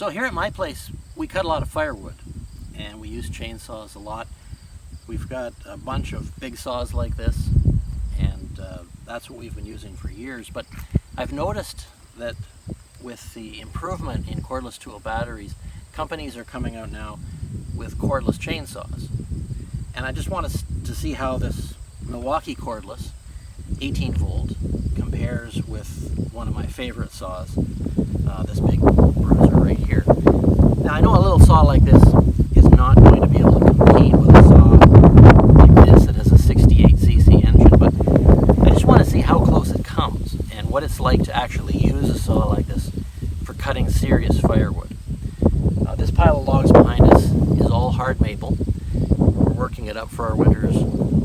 So here at my place, we cut a lot of firewood, and we use chainsaws a lot. We've got a bunch of big saws like this, and that's what we've been using for years. But I've noticed that with the improvement in cordless tool batteries, companies are coming out now with cordless chainsaws. And I just want to see how this Milwaukee cordless 18 volt compares with one of my favorite saws, this big bruiser right here. Now I know a little saw like this is not going to be able to compete with a saw like this that has a 68cc engine, but I just want to see how close it comes and what it's like to actually use a saw like this for cutting serious firewood. This pile of logs behind us is all hard maple. We're working it up for our winter's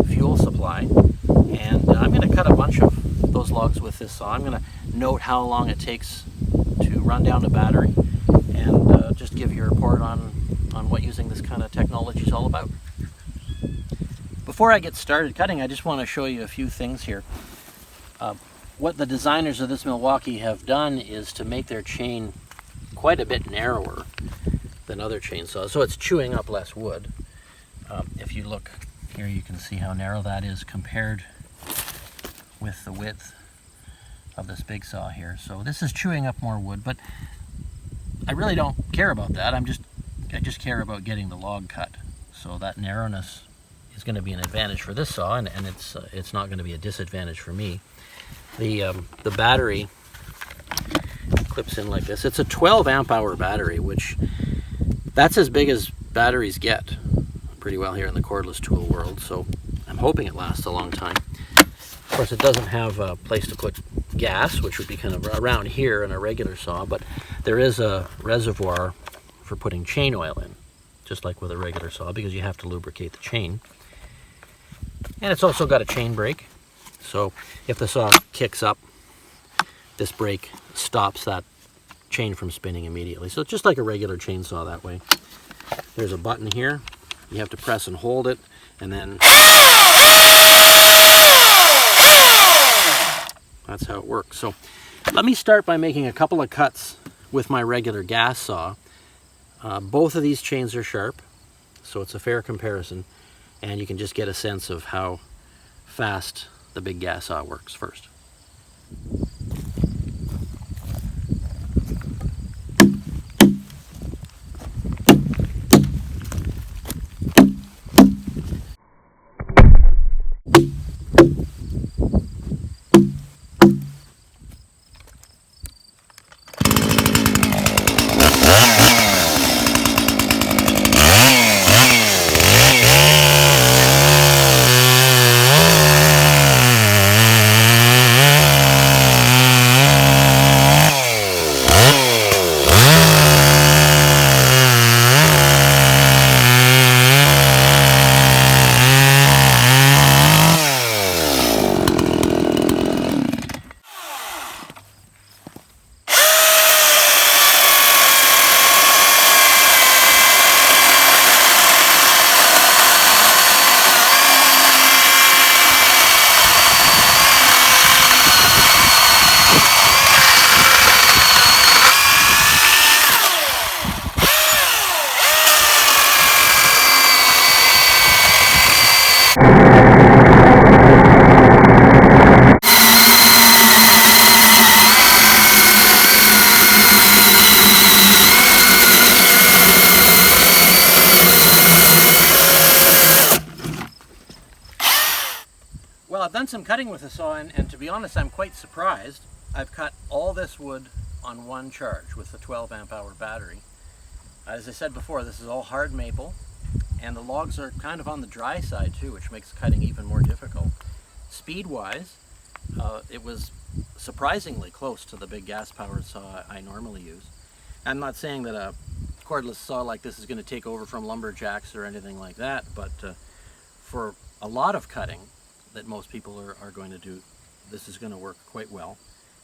fuel supply, and I'm going to cut a bunch of those logs with this saw. I'm going to note how long it takes to run down the battery and just give you a report on what using this kind of technology is all about. Before I get started cutting, I just want to show you a few things here. What the designers of this Milwaukee have done is to make their chain quite a bit narrower than other chainsaws, so it's chewing up less wood. If you look here, you can see how narrow that is compared with the width of this big saw here. So this is chewing up more wood, but I really don't care about that. I just care about getting the log cut. So that narrowness is going to be an advantage for this saw, and it's not going to be a disadvantage for me. The battery clips in like this. It's a 12 amp hour battery, which that's as big as batteries get pretty well here in the cordless tool world, so I'm hoping it lasts a long time. Of course, it doesn't have a place to put gas, which would be kind of around here in a regular saw, but there is a reservoir for putting chain oil in, just like with a regular saw, because you have to lubricate the chain. And it's also got a chain brake, so if the saw kicks up, this brake stops that chain from spinning immediately. So it's just like a regular chainsaw that way. There's a button here. You have to press and hold it, and then that's how it works. So let me start by making a couple of cuts with my regular gas saw. Both of these chains are sharp, so it's a fair comparison, and you can just get a sense of how fast the big gas saw works first. Well, I've done some cutting with the saw, and to be honest, I'm quite surprised. I've cut all this wood on one charge with the 12 amp hour battery. As I said before, this is all hard maple, and the logs are kind of on the dry side too, which makes cutting even more difficult. Speed-wise, it was surprisingly close to the big gas-powered saw I normally use. I'm not saying that a cordless saw like this is going to take over from lumberjacks or anything like that, but for a lot of cutting that most people are going to do, this is going to work quite well.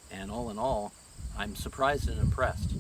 And all in all, I'm surprised and impressed.